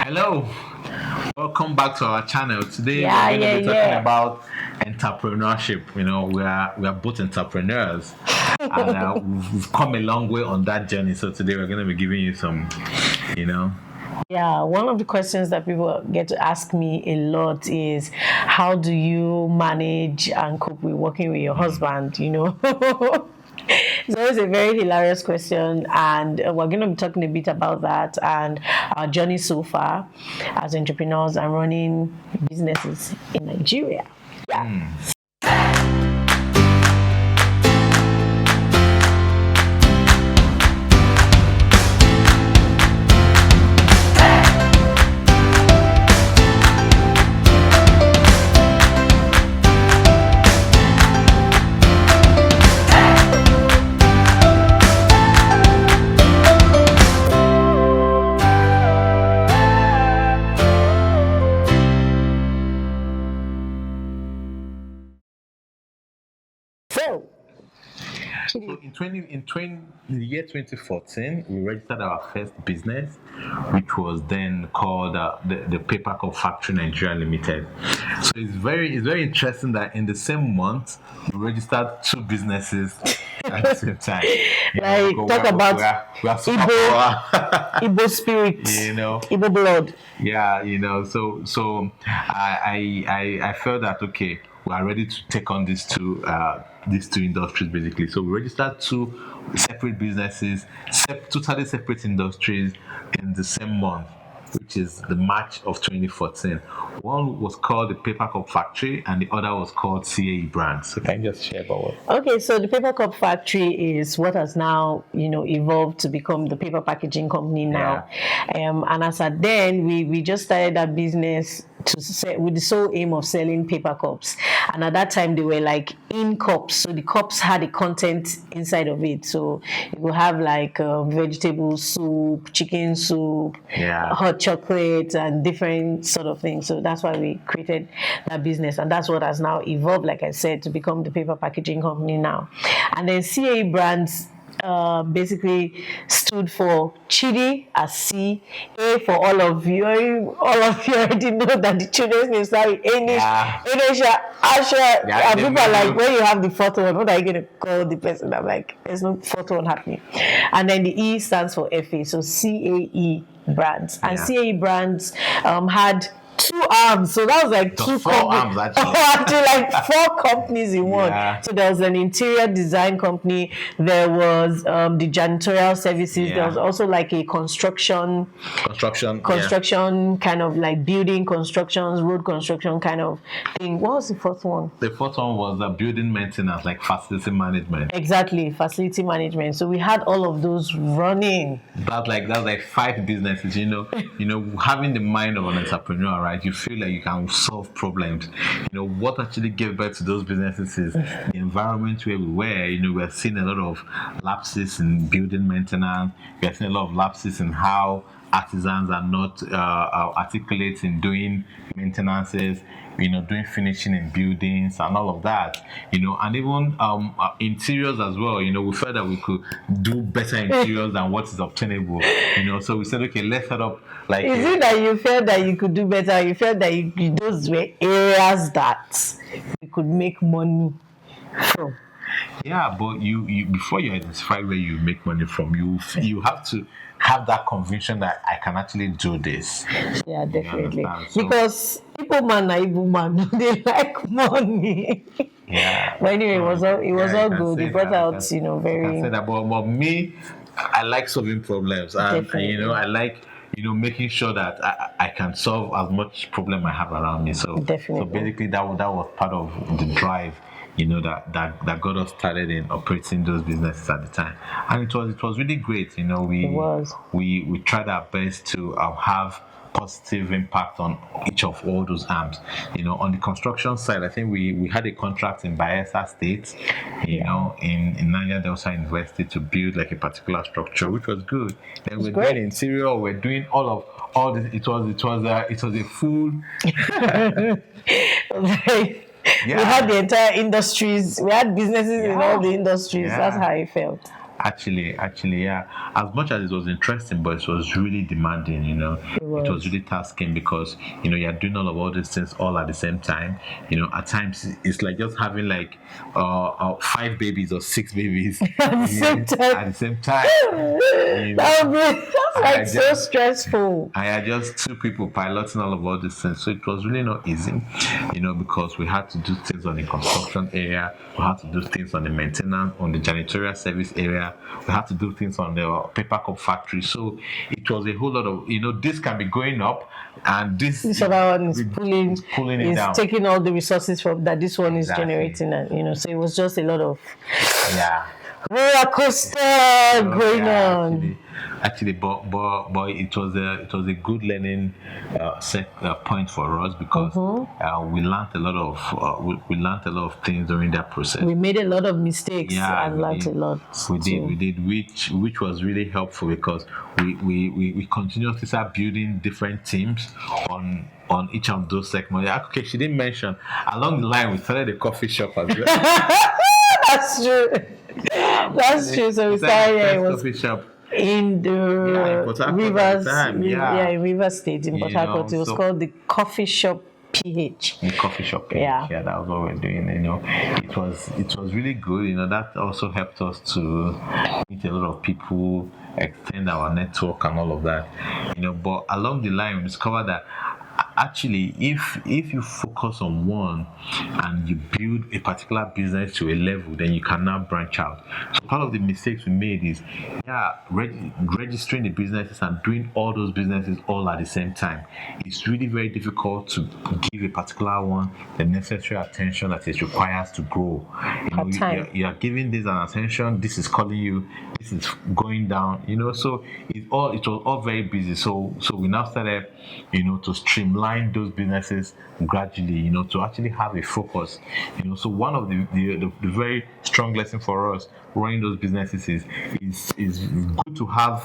Hello, welcome back to our channel. Today we're Yeah, going to yeah, be talking yeah. about entrepreneurship. We are both entrepreneurs, and we've come a long way on that journey. So today we're going to be giving you some, you know, Yeah, one of the questions that people get to ask me a lot is how do you manage and cope with working with your husband, It's always a very hilarious question, and we're going to be talking a bit about that and our journey so far as entrepreneurs and running businesses in Nigeria. Yeah. So, So in the year 2014, we registered our first business, which was then called the Paper Cup Factory Nigeria Limited. So it's very interesting that in the same month we registered two businesses at the same time. like, Because talk about we are Igbo, superpower. Igbo spirit, you know, Igbo blood. yeah, so I felt that okay, we are ready to take on these two industries basically. So we registered two separate businesses, totally separate industries in the same month, which is the March of 2014. One was called the Paper Cup Factory, and the other was called CAE Brands. So can you just share about what? Okay, so the Paper Cup Factory is what has now, evolved to become the paper packaging company now. And as at then, we just started that business with the sole aim of selling paper cups. And at that time, they were like in cups. So the cups had the content inside of it. So you will have like vegetable soup, chicken soup, hot chocolate, and different sort of things. So that's why we created that business. And that's what has now evolved, like I said, to become the paper packaging company now. And then CAE Brands basically stood for Chidi as C, A for all of you. All of you already know that the children's name started with Anisha, Asha. And people are like, when you have the fourth one, what are you going to call the person? I'm like, there's no fourth one happening. And then the E stands for FA, so CAE Brands. And CAE Brands had two arms, so that was like two arms actually like four companies in one. So there was an interior design company, there was the janitorial services, there was also like a construction kind of like building constructions, road construction kind of thing. What was the fourth one? The fourth one was the building maintenance, like facility management. Exactly, facility management. So we had all of those running. That's like five businesses. Having the mind of an entrepreneur, right? You feel like you can solve problems. What actually gave birth to those businesses is the environment where we were. We're seeing a lot of lapses in building maintenance. We're seeing a lot of lapses in how artisans are not articulate in doing maintenances, doing finishing in buildings and all of that, and even interiors as well. We felt that we could do better interiors than what is obtainable, so we said, okay, let's set up like. Is it that you felt that you could do better? You felt that those were areas that you could make money from? Yeah, but you before you identify where you make money from, you have to have that conviction that I can actually do this. Yeah, definitely. Because people man, they like money. Yeah. But anyway, it was all good. It brought out, very. I say that, but me, I like solving problems, and I like making sure that I can solve as much problem I have around me. So definitely. So basically, that was part of the drive. That got us started in operating those businesses at the time, and it was really great. We tried our best to have positive impact on each of all those arms. On the construction side, I think we had a contract in Bayelsa State, in Niger Delta University to build like a particular structure, which was good. Then we're doing interior, we're doing all this. It was a full. We had the entire industries. We had businesses in all the industries. That's how I felt. Actually, yeah. As much as it was interesting, but it was really demanding, It was really tasking because you're doing all these things all at the same time. At times it's like just having like 5 babies or 6 babies At the same time. At the same time. That's like so stressful. I had just 2 people piloting all these things, so it was really not easy, because we had to do things on the construction area, we had to do things on the maintenance, on the janitorial service area, we had to do things on the paper cup factory. So it was a whole lot of, this can be going up, and this other one is pulling it down, taking all the resources from that this one is generating, and so it was just a lot of roller coaster going on. Actually, but it was a good learning point for us because we learned a lot of things during that process. We made a lot of mistakes and learned a lot. We did, which was really helpful because we continuously started building different teams on each of those segments. Okay, she didn't mention along the line we started a coffee shop as well. That's true. That's true. So we started a coffee shop in the Rivers, in Rivers State in Port Harcourt. It was called the Coffee Shop PH. The Coffee Shop PH. Yeah, that was what we're doing. It was really good. That also helped us to meet a lot of people, extend our network and all of that. But along the line, we discovered that actually, if you focus on one and you build a particular business to a level, then you can now branch out. So part of the mistakes we made is registering the businesses and doing all those businesses all at the same time. It's really very difficult to give a particular one the necessary attention that it requires to grow. You are giving this an attention, this is calling you, this is going down, so it was all very busy. So we now started to streamline those businesses gradually, to actually have a focus. So one of the very strong lesson for us running those businesses is good to have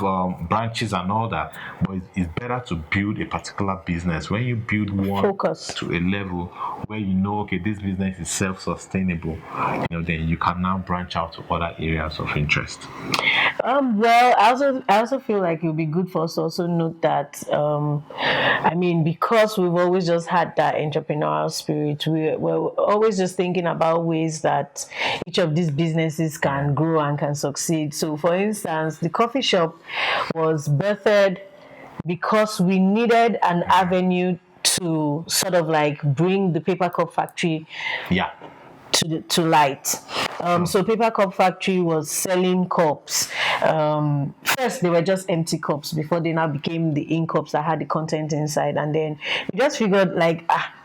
branches and all that, but it's better to build a particular business. When you build one focus to a level where okay, this business is self-sustainable, then you can now branch out to other areas of interest. Well, I also feel like it would be good for us to also note that because we've always just had that entrepreneurial spirit, we're always just thinking about ways that each of these businesses can grow and can succeed. So for instance, the coffee shop was birthed because we needed an avenue to sort of like bring the paper cup factory to light. So Paper Cup Factory was selling cups. First, they were just empty cups before they now became the ink cups that had the content inside. And then we just figured,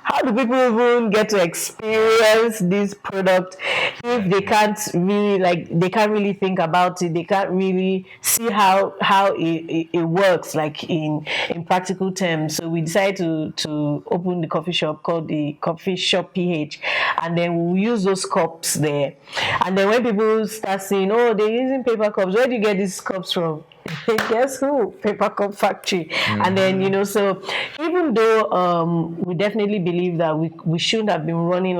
how do people even get to experience this product if they can't really think about it, they can't really see how it works in practical terms. So we decided to open the coffee shop called the Coffee Shop PH, and then we'll use those cups there. And then when people start saying, they're using paper cups, where do you get these cups from? Guess who? Paper Cup Factory. And then, so even though we definitely believe that we shouldn't have been running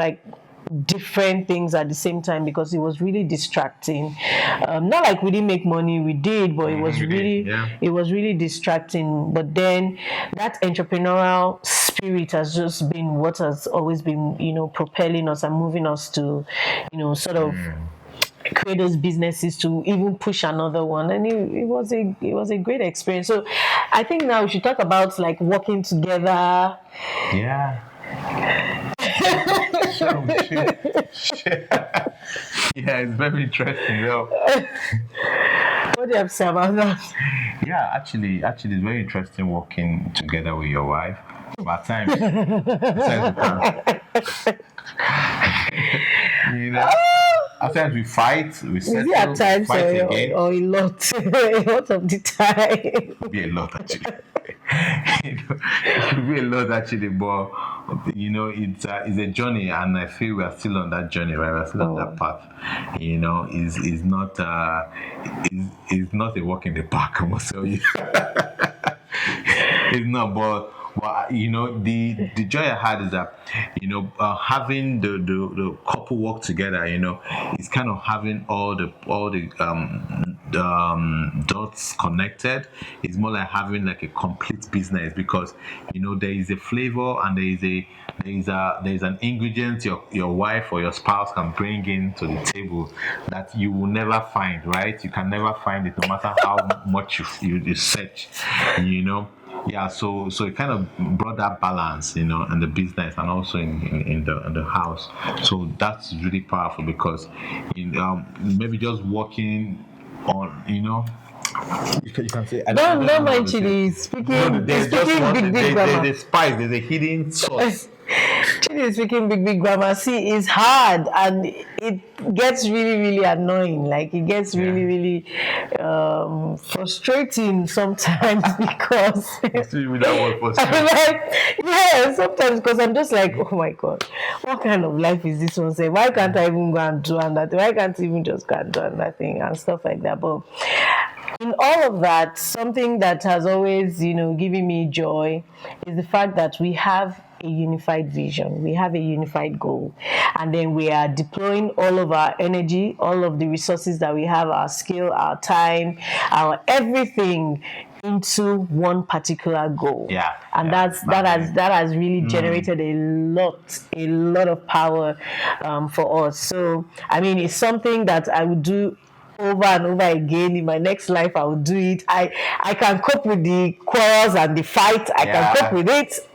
different things at the same time because it was really distracting. Not like we didn't make money, we did, but it was really distracting. But then that entrepreneurial spirit has just been what has always been, propelling us and moving us to, sort of create those businesses to even push another one, and it was a great experience. So I think now we should talk about working together. It's very interesting though. What do you have to say about that? Actually it's very interesting working together with your wife. At times at times we fight, we settle, at times fight again. Or a lot of the time. Be a lot actually. It could be a lot actually, but it's a journey, and I feel we are still on that journey, right? We're still on that path. Is not a walk in the park, I must tell you. It's not, but the joy I had is that having the couple work together, it's kind of having all the dots connected. It's more like having like a complete business, because there is a flavor and there's an ingredient your wife or your spouse can bring in to the table that you will never find, right? You can never find it no matter how much you search, Yeah, so it kind of brought that balance, in the business and also in the house. So that's really powerful, because maybe just working on, you can say, Don't mind Chidi speaking. there's just Speaking one, big grammar. there's a spice, there's a hidden sauce. Chidi is speaking big grammar. See, it's hard and it gets really, really annoying. Like it gets really, really frustrating sometimes because With that word I'm frustrating. like, yeah, sometimes because I'm just like, oh my god, what kind of life is this one? Say, why can't I even go and do that? Why can't I even just go and do that thing and stuff like that? But in all of that, something that has always, given me joy is the fact that we have a unified vision, we have a unified goal, and then we are deploying all of our energy, all of the resources that we have, our skill, our time, our everything into one particular goal. Yeah, And yeah, that has really generated a lot of power for us. So I mean, it's something that I would do over and over again. In my next life I will do it. I can cope with the quarrels and the fight. I can cope with it,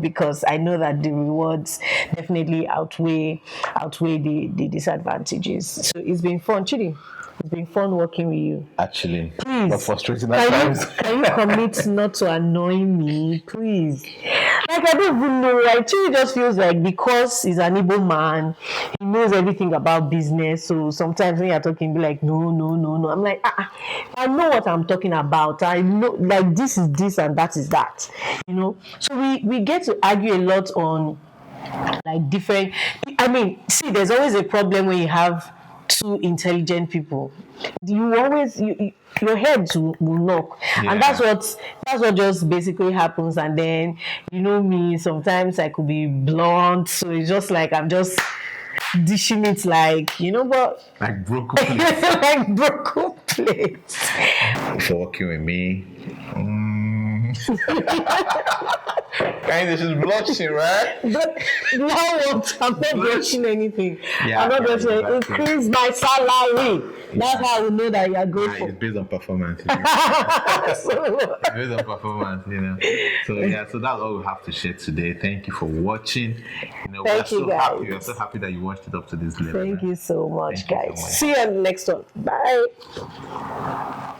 because I know that the rewards definitely outweigh the disadvantages. So it's been fun, Chidi. It's been fun working with you. Actually, Please, but frustrating at times. can you commit not to annoy me, please? Like, I don't even know. Like, Chidi just feels like because he's an Igbo man, he knows everything about business. So sometimes when you're talking, be like, no. I'm like, I know what I'm talking about. I know, like, this is this and that is that. So we get to argue a lot on like different. I mean, see, there's always a problem when you have two intelligent people. You always your heads will knock, and that's what just basically happens. And then me, sometimes I could be blunt, so it's just like I'm just dishing it like but Like broken plates. like broken plates. For working with me. Kind of just blushing, right? But now what? I'm not blushing anything. Yeah, I'm not blushing. exactly. Increase my salary. That's how we know that you are grateful. It's based on performance. So, It's based on performance, So that's all we have to share today. Thank you for watching. Thank you, guys. Happy. We're so happy that you watched it up to this level. thank you so much, Thank you so guys. much. See you in the next one. Bye.